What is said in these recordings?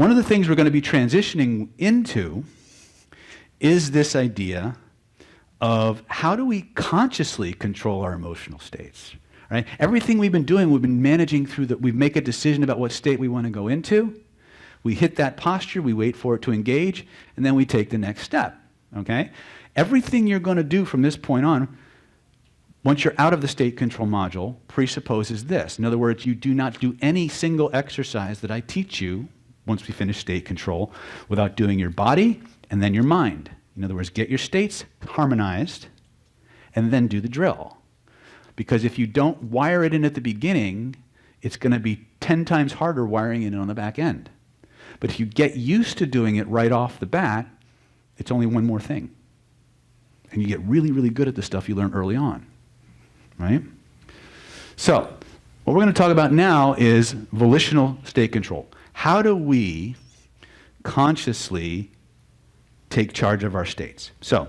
one of the things we're going to be transitioning into is this idea of how do we consciously control our emotional states, right? Everything we've been doing, we've been managing through we make a decision about what state we want to go into. We hit that posture, we wait for it to engage, and then we take the next step, okay? Everything you're going to do from this point on, once you're out of the state control module, presupposes this. In other words, you do not do any single exercise that I teach you once we finish state control without doing your body and then your mind. In other words, get your states harmonized and then do the drill. Because if you don't wire it in at the beginning, it's going to be 10 times harder wiring it in on the back end. But if you get used to doing it right off the bat, it's only one more thing. And you get really, really good at the stuff you learn early on, right? So, what we're going to talk about now is volitional state control. How do we consciously take charge of our states? So,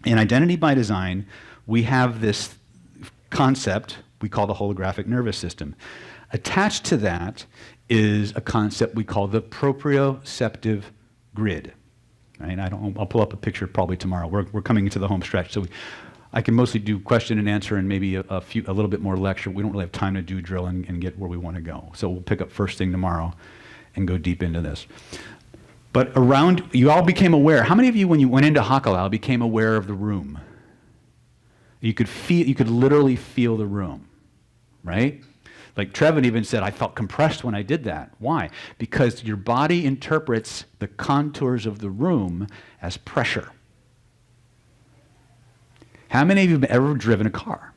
in Identity by Design, we have this concept we call the holographic nervous system. Attached to that is a concept we call the proprioceptive grid. Right? I'll pull up a picture probably tomorrow. We're coming into the home stretch, so I can mostly do question and answer and maybe a little bit more lecture. We don't really have time to do drill and get where we want to go. So we'll pick up first thing tomorrow and go deep into this. But you all became aware. How many of you, when you went into Hakalau, became aware of the room? You could literally feel the room, right? Like Trevin even said, I felt compressed when I did that. Why? Because your body interprets the contours of the room as pressure. How many of you have ever driven a car?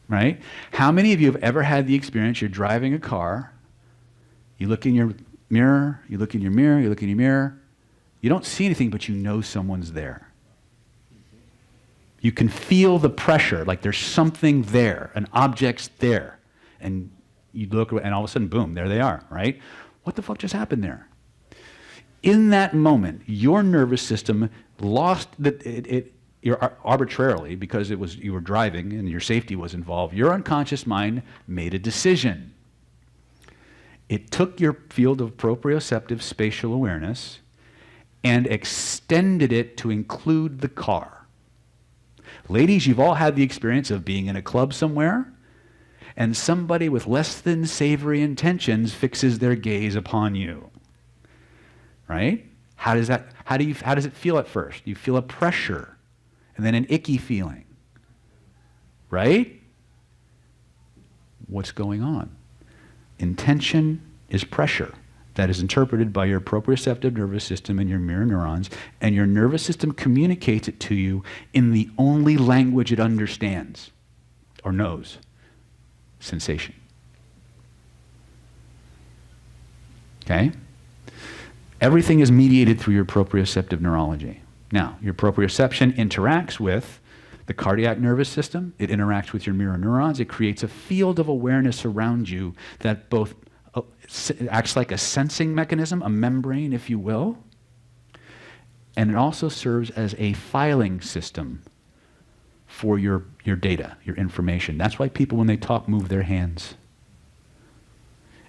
Right? How many of you have ever had the experience you're driving a car, you look in your mirror, you look in your mirror, you look in your mirror, you don't see anything, but you know someone's there. You can feel the pressure, like there's something there, an object's there. And you look, and all of a sudden, boom, there they are, right? What the fuck just happened there? In that moment, your nervous system lost arbitrarily, because you were driving and your safety was involved, your unconscious mind made a decision. It took your field of proprioceptive spatial awareness and extended it to include the car. Ladies, you've all had the experience of being in a club somewhere, and somebody with less than savory intentions fixes their gaze upon you. Right? How does it feel at first? You feel a pressure, and then an icky feeling. Right? What's going on? Intention is pressure that is interpreted by your proprioceptive nervous system and your mirror neurons, and your nervous system communicates it to you in the only language it understands or knows: sensation. Okay? Everything is mediated through your proprioceptive neurology. Now, your proprioception interacts with the cardiac nervous system. It interacts with your mirror neurons. It creates a field of awareness around you that both acts like a sensing mechanism, a membrane, if you will, and it also serves as a filing system for your data, your information. That's why people, when they talk, move their hands.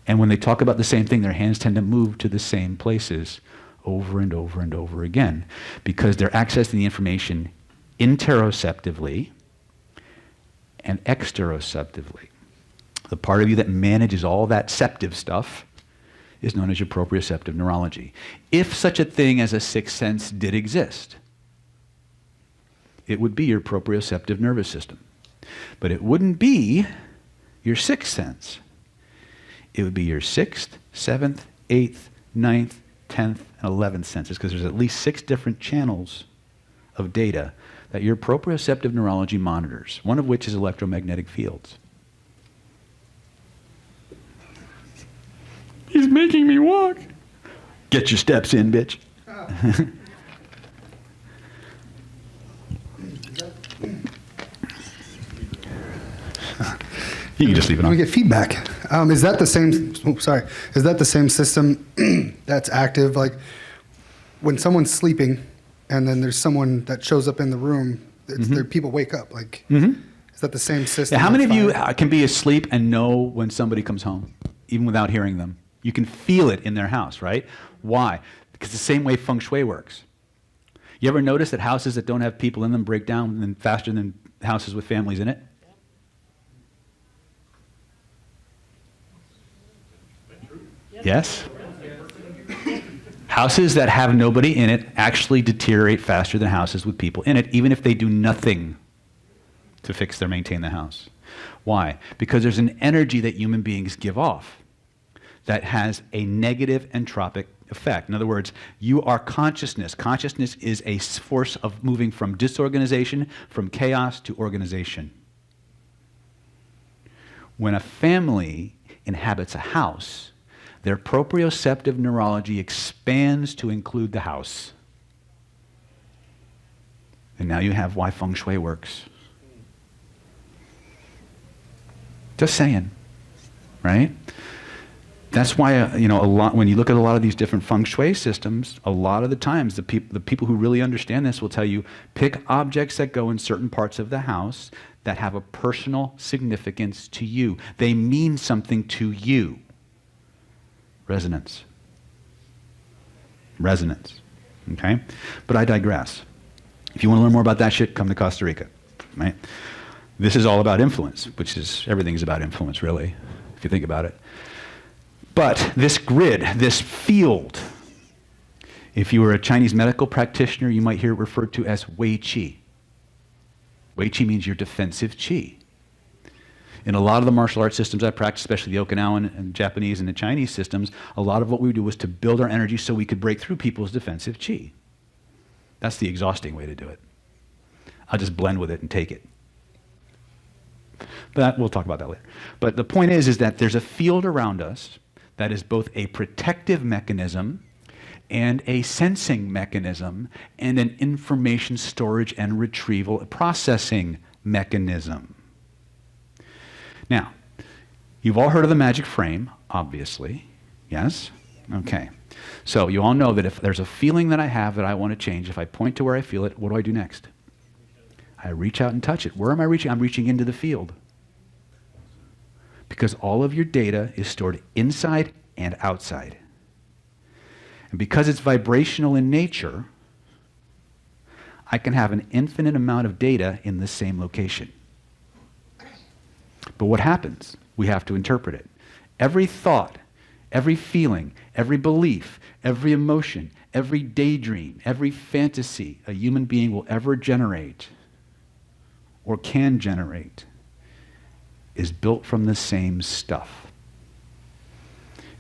And when they talk about the same thing, their hands tend to move to the same places over and over and over again, because they're accessing the information interoceptively and exteroceptively. The part of you that manages all that ceptive stuff is known as your proprioceptive neurology. If such a thing as a sixth sense did exist, it would be your proprioceptive nervous system. But it wouldn't be your sixth sense. It would be your sixth, seventh, eighth, ninth, 10th, and 11th senses, because there's at least 6 different channels of data that your proprioceptive neurology monitors, one of which is electromagnetic fields. He's making me walk. Get your steps in, bitch. You can just leave it on. We get feedback. Is that the same? Is that the same system that's active? Like when someone's sleeping, and then there's someone that shows up in the room. People wake up. Like, is that the same system? Yeah, how many of you can be asleep and know when somebody comes home, even without hearing them? You can feel it in their house, right? Why? Because the same way Feng Shui works. You ever notice that houses that don't have people in them break down faster than houses with families in it? Yes? Houses that have nobody in it actually deteriorate faster than houses with people in it, even if they do nothing to fix or maintain the house. Why? Because there's an energy that human beings give off that has a negative entropic effect. In other words, you are consciousness. Consciousness is a force of moving from disorganization, from chaos to organization. When a family inhabits a house, their proprioceptive neurology expands to include the house. And now you have why Feng Shui works. Just saying, right? That's why, when you look at a lot of these different Feng Shui systems, a lot of the times the people who really understand this will tell you, pick objects that go in certain parts of the house that have a personal significance to you. They mean something to you. Resonance. Okay? But I digress. If you want to learn more about that shit, come to Costa Rica, right? This is all about influence, which is, everything's about influence, really, if you think about it. But this grid, this field, if you were a Chinese medical practitioner, you might hear it referred to as Wei Qi. Wei Qi means your defensive Qi. In a lot of the martial arts systems I practice, especially the Okinawan and Japanese and the Chinese systems, a lot of what we do was to build our energy so we could break through people's defensive Qi. That's the exhausting way to do it. I'll just blend with it and take it. But we'll talk about that later. But the point is that there's a field around us that is both a protective mechanism and a sensing mechanism and an information storage and retrieval processing mechanism. Now, you've all heard of the magic frame, obviously. Yes? Okay. So you all know that if there's a feeling that I have that I want to change, if I point to where I feel it, what do I do next? I reach out and touch it. Where am I reaching? I'm reaching into the field. Because all of your data is stored inside and outside. And because it's vibrational in nature, I can have an infinite amount of data in the same location. But what happens? We have to interpret it. Every thought, every feeling, every belief, every emotion, every daydream, every fantasy a human being will ever generate or can generate is built from the same stuff.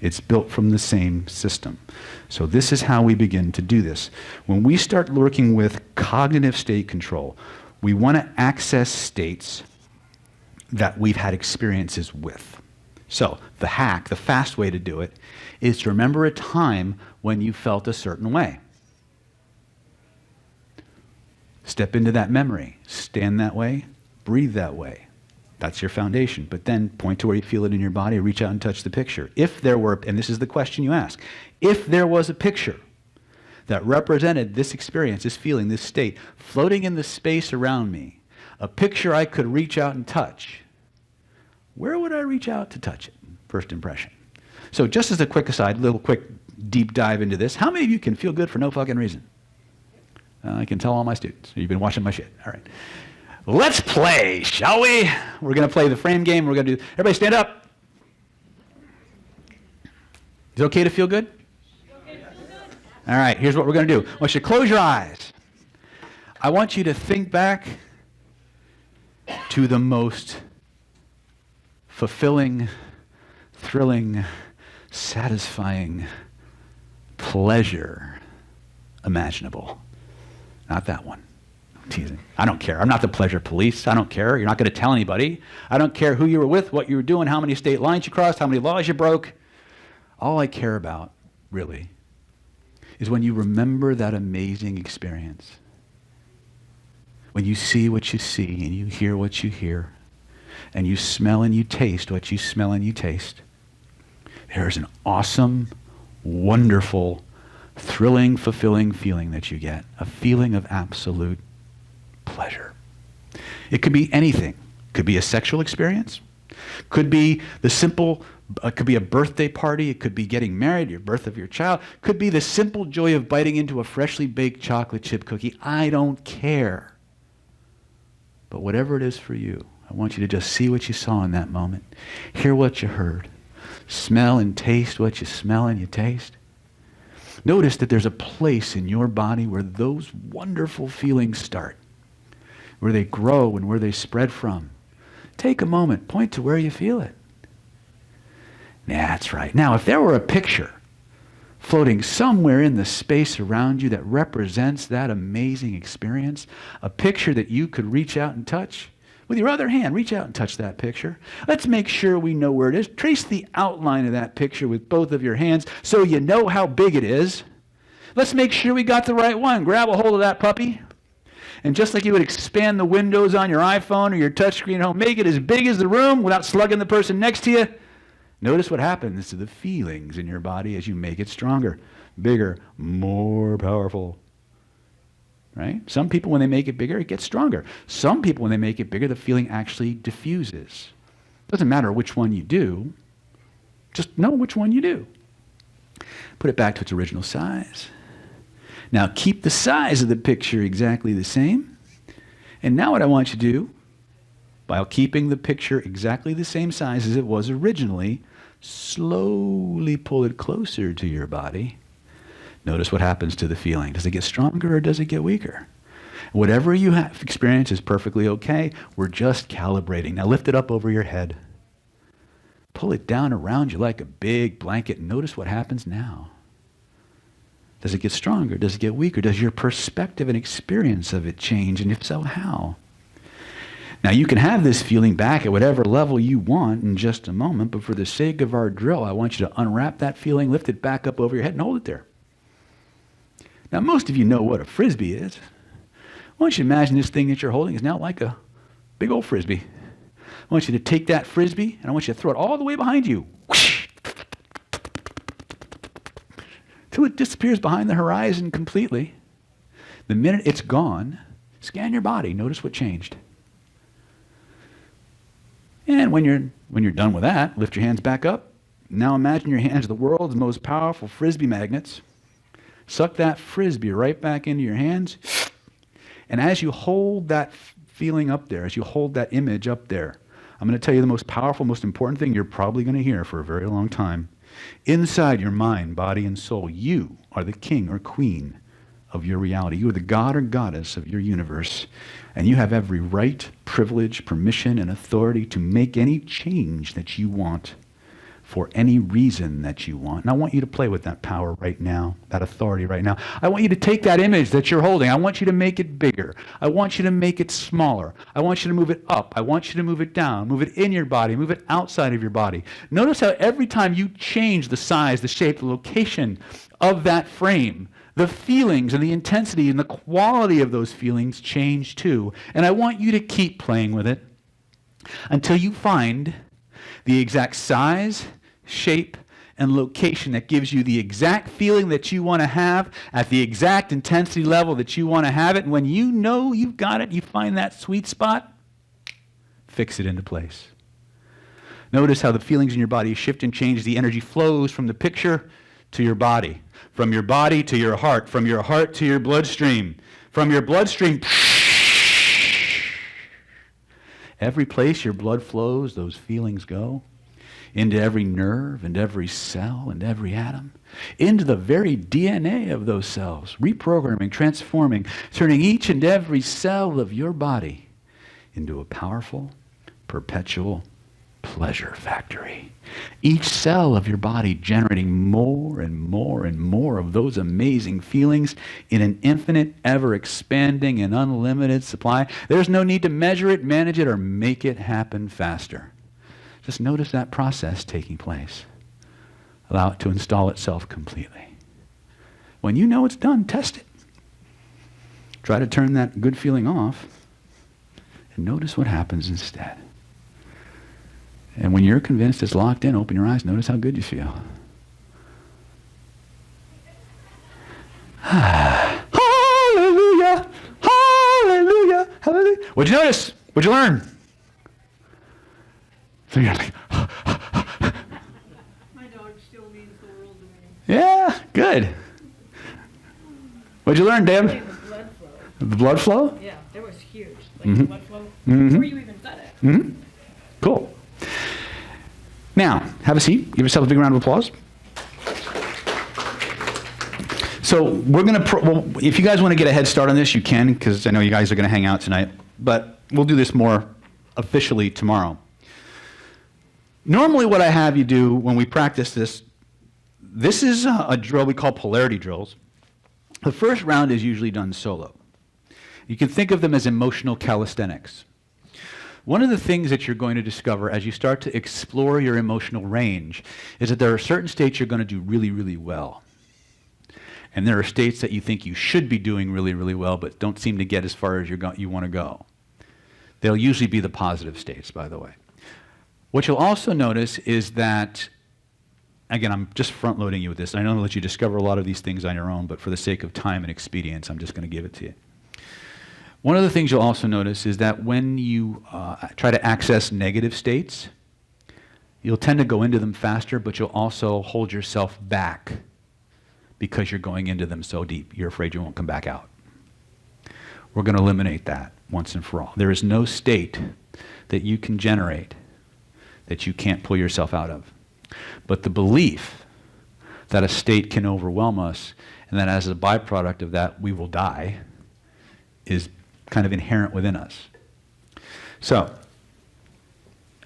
It's built from the same system. So this is how we begin to do this. When we start working with cognitive state control, we want to access states that we've had experiences with. So the hack, the fast way to do it, is to remember a time when you felt a certain way. Step into that memory. Stand that way. Breathe that way. That's your foundation. But then point to where you feel it in your body, reach out and touch the picture. If there were, and this is the question you ask, if there was a picture that represented this experience, this feeling, this state, floating in the space around me, a picture I could reach out and touch, where would I reach out to touch it? First impression. So just as a quick aside, little quick deep dive into this, how many of you can feel good for no fucking reason? I can tell all my students. You've been watching my shit. All right. Let's play, shall we? We're going to play the frame game. We're going to do, everybody stand up. Is it okay to feel good? All right, here's what we're going to do. I want you to close your eyes. I want you to think back to the most fulfilling, thrilling, satisfying pleasure imaginable. Not that one. I'm teasing. I don't care. I'm not the pleasure police. I don't care. You're not going to tell anybody. I don't care who you were with, what you were doing, how many state lines you crossed, how many laws you broke. All I care about, really, is when you remember that amazing experience. When you see what you see and you hear what you hear and you smell and you taste what you smell and you taste. There's an awesome, wonderful, thrilling, fulfilling feeling that you get. A feeling of absolute pleasure. It could be anything. Could be a sexual experience. Could be the simple It could be a birthday party. It could be getting married, your birth of your child. It could be the simple joy of biting into a freshly baked chocolate chip cookie. I don't care. But whatever it is for you, I want you to just see what you saw in that moment. Hear what you heard. Smell and taste what you smell and you taste. Notice that there's a place in your body where those wonderful feelings start, where they grow and where they spread from. Take a moment, point to where you feel it. That's right. Now, if there were a picture floating somewhere in the space around you that represents that amazing experience, a picture that you could reach out and touch, with your other hand, reach out and touch that picture. Let's make sure we know where it is. Trace the outline of that picture with both of your hands so you know how big it is. Let's make sure we got the right one. Grab a hold of that puppy. And just like you would expand the windows on your iPhone or your touchscreen at home, make it as big as the room without slugging the person next to you. Notice what happens to the feelings in your body as you make it stronger, bigger, more powerful. Right? Some people, when they make it bigger, it gets stronger. Some people, when they make it bigger, the feeling actually diffuses. Doesn't matter which one you do. Just know which one you do. Put it back to its original size. Now keep the size of the picture exactly the same. And now what I want you to do, while keeping the picture exactly the same size as it was originally, slowly pull it closer to your body. Notice what happens to the feeling. Does it get stronger or does it get weaker? Whatever you have experienced is perfectly okay. We're just calibrating. Now lift it up over your head. Pull it down around you like a big blanket and notice what happens now. Does it get stronger? Does it get weaker? Does your perspective and experience of it change? And if so, how? Now you can have this feeling back at whatever level you want in just a moment, but for the sake of our drill, I want you to unwrap that feeling, lift it back up over your head and hold it there. Now most of you know what a Frisbee is. I want you to imagine this thing that you're holding is now like a big old Frisbee. I want you to take that Frisbee and I want you to throw it all the way behind you. Till it disappears behind the horizon completely. The minute it's gone, scan your body. Notice what changed. And when you're done with that, lift your hands back up. Now imagine your hands are the world's most powerful Frisbee magnets. Suck that Frisbee right back into your hands. And as you hold that feeling up there, as you hold that image up there, I'm going to tell you the most powerful, most important thing you're probably going to hear for a very long time. Inside your mind, body, and soul, you are the king or queen of your reality. You are the god or goddess of your universe. And you have every right, privilege, permission, and authority to make any change that you want for any reason that you want. And I want you to play with that power right now, that authority right now. I want you to take that image that you're holding. I want you to make it bigger. I want you to make it smaller. I want you to move it up. I want you to move it down. Move it in your body. Move it outside of your body. Notice how every time you change the size, the shape, the location of that frame, the feelings and the intensity and the quality of those feelings change too. And I want you to keep playing with it until you find the exact size, shape, and location that gives you the exact feeling that you want to have at the exact intensity level that you want to have it. And when you know you've got it, you find that sweet spot, fix it into place. Notice how the feelings in your body shift and change. The energy flows from the picture to your body, from your body to your heart, from your heart to your bloodstream, from your bloodstream. Every place your blood flows, those feelings go. Into every nerve and every cell and every atom. Into the very DNA of those cells. Reprogramming, transforming, turning each and every cell of your body into a powerful, perpetual pleasure factory. Each cell of your body generating more and more and more of those amazing feelings in an infinite, ever-expanding, and unlimited supply. There's no need to measure it, manage it, or make it happen faster. Just notice that process taking place. Allow it to install itself completely. When you know it's done, test it. Try to turn that good feeling off and notice what happens instead. And when you're convinced it's locked in, open your eyes, notice how good you feel. Hallelujah! Hallelujah! Hallelujah! What'd you notice? What'd you learn? So you're like, Good. What'd you learn, Deb? The blood flow. The blood flow? Yeah, that was huge. Like the blood flow before you even said it. Mm-hmm. Cool. Now, have a seat. Give yourself a big round of applause. So we're going to, well, if you guys want to get a head start on this, you can, because I know you guys are going to hang out tonight. But we'll do this more officially tomorrow. Normally what I have you do when we practice this, this is a drill we call polarity drills. The first round is usually done solo. You can think of them as emotional calisthenics. One of the things that you're going to discover as you start to explore your emotional range is that there are certain states you're going to do really, really well. And there are states that you think you should be doing really, really well, but don't seem to get as far as you want to go. They'll usually be the positive states, by the way. What you'll also notice is that, again, I'm just front-loading you with this. I know that you discover a lot of these things on your own, but for the sake of time and expedience, I'm just going to give it to you. One of the things you'll also notice is that when you try to access negative states, you'll tend to go into them faster, but you'll also hold yourself back because you're going into them so deep. You're afraid you won't come back out. We're going to eliminate that once and for all. There is no state that you can generate that you can't pull yourself out of. But the belief that a state can overwhelm us and that as a byproduct of that we will die is kind of inherent within us. So,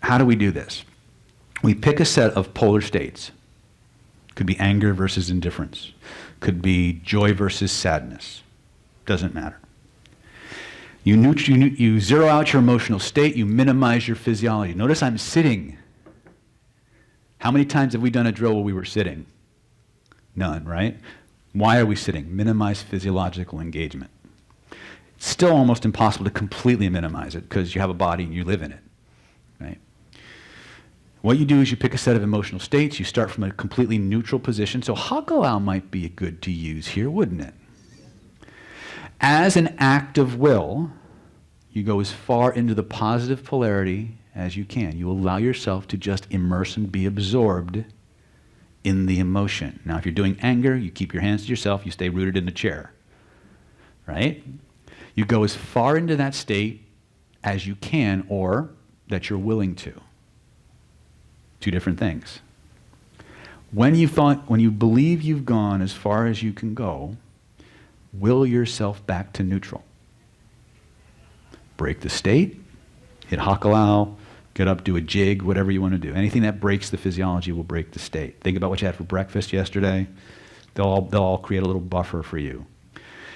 how do we do this? We pick a set of polar states. Could be anger versus indifference. Could be joy versus sadness. Doesn't matter. You zero out your emotional state, you minimize your physiology. Notice I'm sitting. How many times have we done a drill where we were sitting? None, right? Why are we sitting? Minimize physiological engagement. It's still almost impossible to completely minimize it because you have a body and you live in it, right? What you do is you pick a set of emotional states, you start from a completely neutral position, so Hakalau might be good to use here, wouldn't it? As an act of will, you go as far into the positive polarity as you can. You allow yourself to just immerse and be absorbed in the emotion. Now, if you're doing anger, you keep your hands to yourself, you stay rooted in the chair, right? You go as far into that state as you can or that you're willing to. Two different things. When you believe you've gone as far as you can go, will yourself back to neutral. Break the state, hit Hakalau, get up, do a jig, whatever you want to do. Anything that breaks the physiology will break the state. Think about what you had for breakfast yesterday. They'll all create a little buffer for you.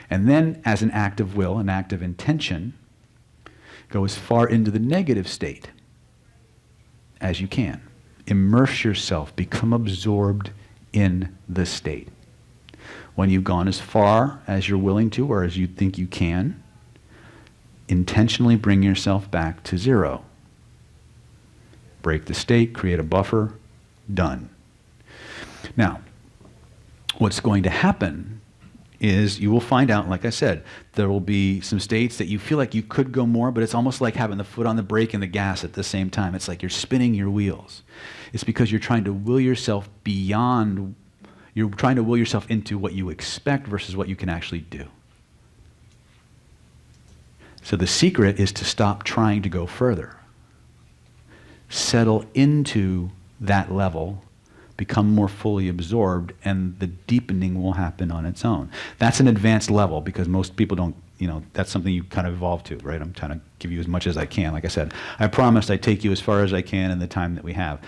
And then, as an act of will, an act of intention, go as far into the negative state as you can. Immerse yourself, become absorbed in the state. When you've gone as far as you're willing to or as you think you can, intentionally bring yourself back to zero. Break the state, create a buffer, done. Now, what's going to happen is you will find out, like I said, there will be some states that you feel like you could go more, but it's almost like having the foot on the brake and the gas at the same time. It's like you're spinning your wheels. It's because you're trying to will yourself beyond, you're trying to will yourself into what you expect versus what you can actually do. So the secret is to stop trying to go further. Settle into that level, become more fully absorbed, and the deepening will happen on its own. That's an advanced level because most people don't, that's something you kind of evolve to, right? I'm trying to give you as much as I can. Like I said, I promised I'd take you as far as I can in the time that we have.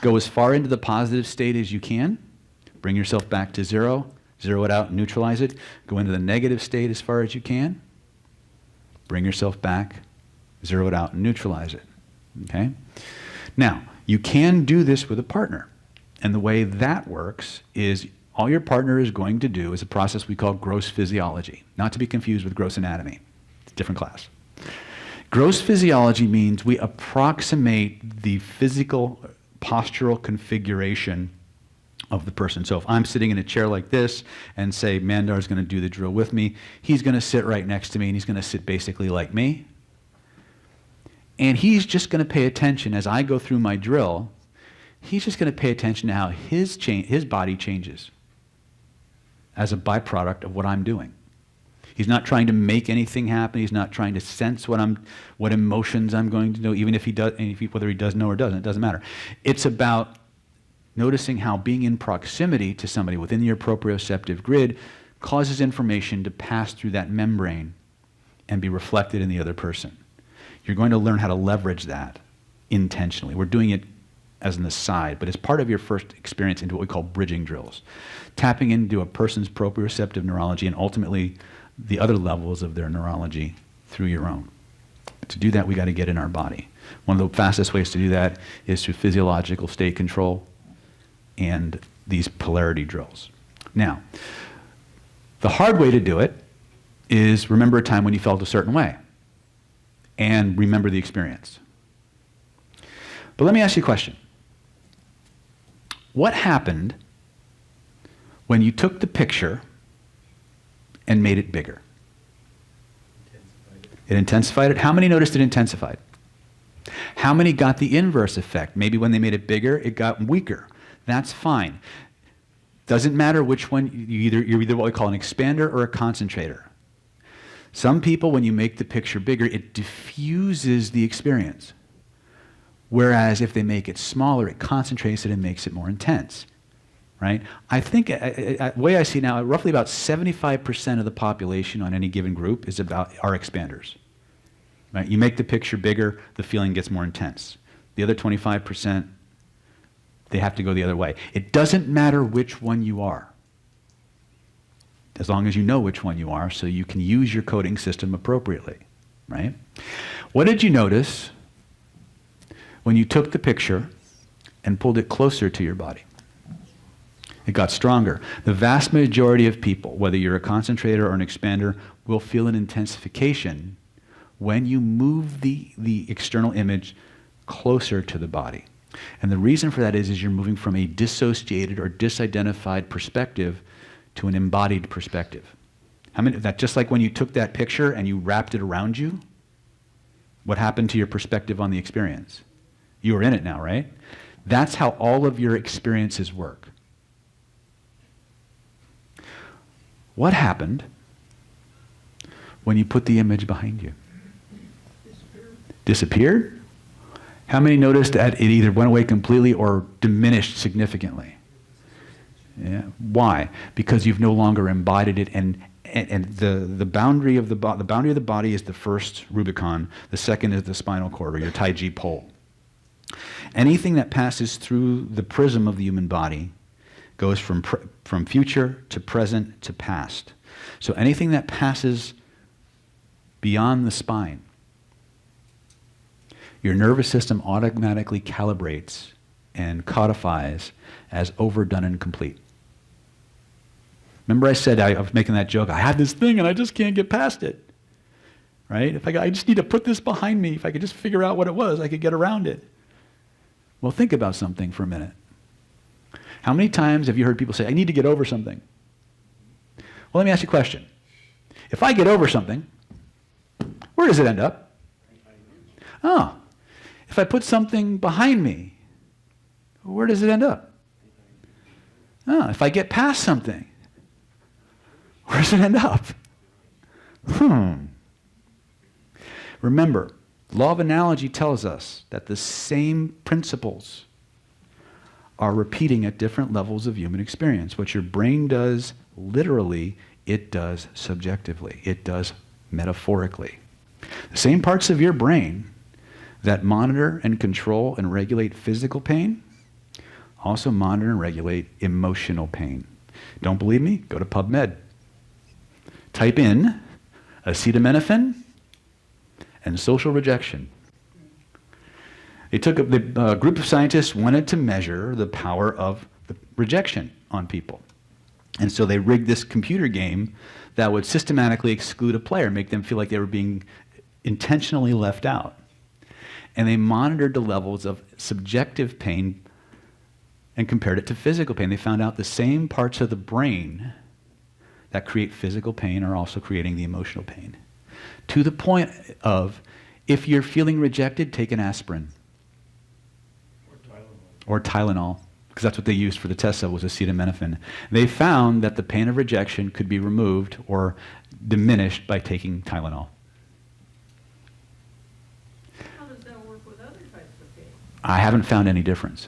Go as far into the positive state as you can. Bring yourself back to zero. Zero it out, neutralize it. Go into the negative state as far as you can. Bring yourself back, zero it out, and neutralize it. Okay? Now, you can do this with a partner. And the way that works is all your partner is going to do is a process we call gross physiology, not to be confused with gross anatomy. It's a different class. Gross physiology means we approximate the physical postural configuration of the person. So if I'm sitting in a chair like this and say Mandar's going to do the drill with me, he's going to sit right next to me and he's going to sit basically like me. And he's just going to pay attention as I go through my drill. He's just going to pay attention to how his body changes. as a byproduct of what I'm doing. He's not trying to make anything happen. He's not trying to sense what emotions I'm going to know, even if he does, whether he does know or doesn't, it doesn't matter. It's about noticing how being in proximity to somebody within your proprioceptive grid causes information to pass through that membrane and be reflected in the other person. You're going to learn how to leverage that intentionally. We're doing it as an aside, but it's part of your first experience into what we call bridging drills. Tapping into a person's proprioceptive neurology and ultimately the other levels of their neurology through your own. To do that, we got to get in our body. One of the fastest ways to do that is through physiological state control and these polarity drills. Now, the hard way to do it is remember a time when you felt a certain way and remember the experience. But let me ask you a question. What happened when you took the picture and made it bigger? It intensified it. How many noticed it intensified? How many got the inverse effect? Maybe when they made it bigger, it got weaker. That's fine. Doesn't matter which one, you're either what we call an expander or a concentrator. Some people, when you make the picture bigger, it diffuses the experience. Whereas if they make it smaller, it concentrates it and makes it more intense. Right? I think, the way I see it now, roughly about 75% of the population on any given group are expanders. Right? You make the picture bigger, the feeling gets more intense. The other 25%, they have to go the other way. It doesn't matter which one you are, as long as you know which one you are, so you can use your coding system appropriately. Right? What did you notice when you took the picture and pulled it closer to your body? It got stronger. The vast majority of people, whether you're a concentrator or an expander, will feel an intensification when you move the external image closer to the body. And the reason for that is you're moving from a dissociated or disidentified perspective to an embodied perspective. Just like when you took that picture and you wrapped it around you, what happened to your perspective on the experience? You were in it now, right? That's how all of your experiences work. What happened when you put the image behind you? Disappeared? How many noticed that it either went away completely or diminished significantly? Yeah. Why? Because you've no longer embodied it, and the boundary of the body is the first Rubicon. The second is the spinal cord, or your Tai Chi pole. Anything that passes through the prism of the human body goes from future to present to past. So anything that passes beyond the spine, your nervous system automatically calibrates and codifies as overdone and complete. Remember I said, I was making that joke, I had this thing and I just can't get past it. Right? I just need to put this behind me. If I could just figure out what it was, I could get around it. Well, think about something for a minute. How many times have you heard people say, I need to get over something? Well, let me ask you a question. If I get over something, where does it end up? Oh, if I put something behind me, where does it end up? Oh, if I get past something, where does it end up? Remember, law of analogy tells us that the same principles are repeating at different levels of human experience. What your brain does literally, it does subjectively. It does metaphorically. The same parts of your brain that monitor and control and regulate physical pain also monitor and regulate emotional pain. Don't believe me? Go to PubMed. Type in acetaminophen and social rejection. A group of scientists wanted to measure the power of the rejection on people. And so they rigged this computer game that would systematically exclude a player, make them feel like they were being intentionally left out. And they monitored the levels of subjective pain and compared it to physical pain. They found out the same parts of the brain that create physical pain are also creating the emotional pain. To the point of, if you're feeling rejected, take an aspirin. Or Tylenol. because that's what they used for the test cell was acetaminophen. They found that the pain of rejection could be removed or diminished by taking Tylenol. How does that work with other types of pain? I haven't found any difference.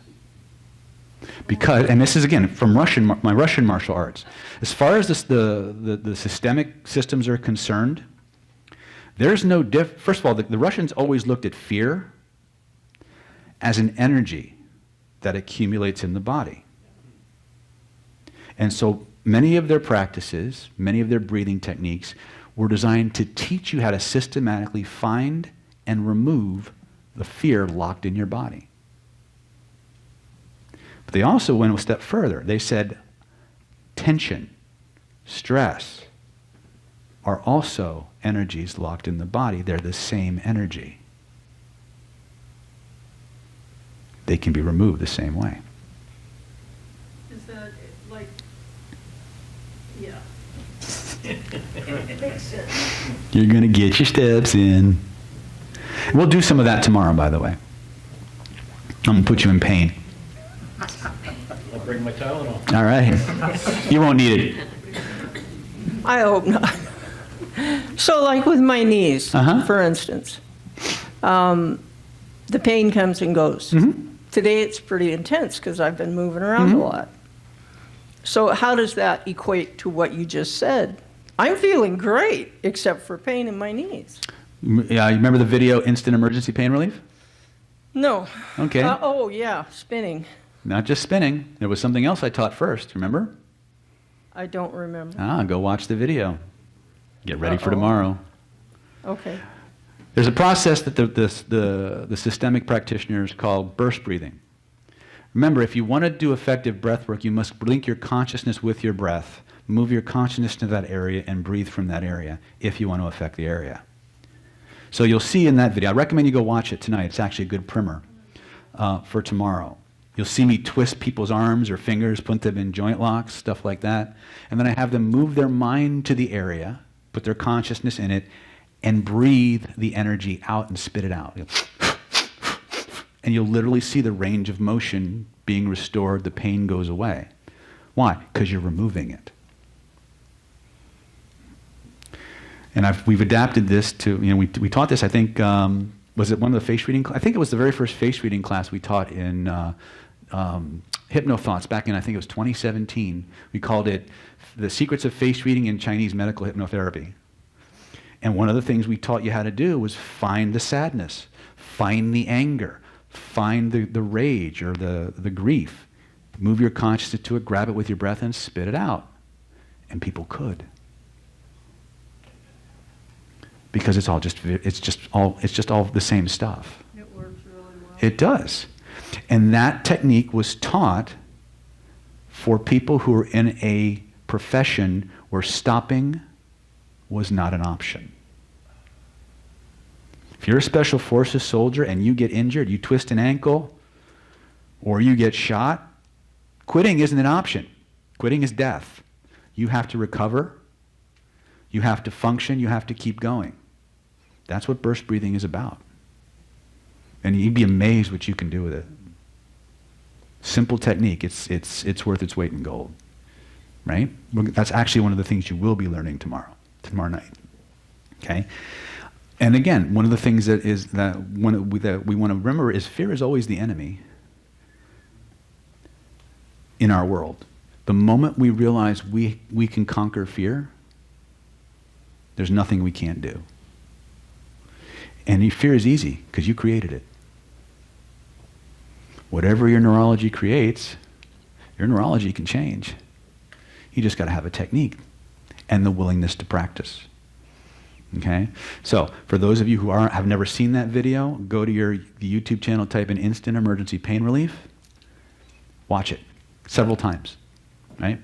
Because, and this is again from my Russian martial arts, as far as the systemic systems are concerned, there's no first of all, the Russians always looked at fear as an energy that accumulates in the body. And so many of their practices, many of their breathing techniques were designed to teach you how to systematically find and remove the fear locked in your body. But they also went a step further. They said tension, stress are also energies locked in the body. They're the same energy. They can be removed the same way. Is that like, yeah. It makes sense. You're going to get your steps in. We'll do some of that tomorrow, by the way. I'm going to put you in pain. I'll bring my Tylenol. All right. You won't need it. I hope not. So like with my knees, for instance, the pain comes and goes. Today it's pretty intense because I've been moving around a lot. So how does that equate to what you just said? I'm feeling great, except for pain in my knees. Yeah, you remember the video, Instant Emergency Pain Relief? No. Okay. Oh, yeah, spinning. Not just spinning. There was something else I taught first, remember? I don't remember. Go watch the video. Get ready for tomorrow. Okay. There's a process that the systemic practitioners call burst breathing. Remember, if you want to do effective breath work, you must link your consciousness with your breath, move your consciousness to that area, and breathe from that area if you want to affect the area. So you'll see in that video, I recommend you go watch it tonight. It's actually a good primer for tomorrow. You'll see me twist people's arms or fingers, put them in joint locks, stuff like that. And then I have them move their mind to the area, put their consciousness in it, and breathe the energy out and spit it out. And you'll literally see the range of motion being restored. The pain goes away. Why? Because you're removing it. And we've adapted this to, we taught this, I think, was it one of the face reading? I think it was the very first face reading class we taught in Hypnothoughts back in, I think it was 2017. We called it The Secrets of Face Reading in Chinese Medical Hypnotherapy. And one of the things we taught you how to do was find the sadness, find the anger, find the rage or the grief. Move your consciousness to it, grab it with your breath, and spit it out. And people could. Because it's just all the same stuff. It works really well. It does. And that technique was taught for people who are in a profession where stopping was not an option. If you're a special forces soldier and you get injured, you twist an ankle, or you get shot, quitting isn't an option. Quitting is death. You have to recover, you have to function, you have to keep going. That's what burst breathing is about. And you'd be amazed what you can do with it. Simple technique, it's worth its weight in gold. Right? That's actually one of the things you will be learning tomorrow night. Okay? And again, one of the things that we want to remember is fear is always the enemy in our world. The moment we realize we can conquer fear, there's nothing we can't do. And fear is easy because you created it. Whatever your neurology creates, your neurology can change. You just got to have a technique and the willingness to practice. Okay? So, for those of you who have never seen that video, go to the YouTube channel, type in Instant Emergency Pain Relief. Watch it several times. Right?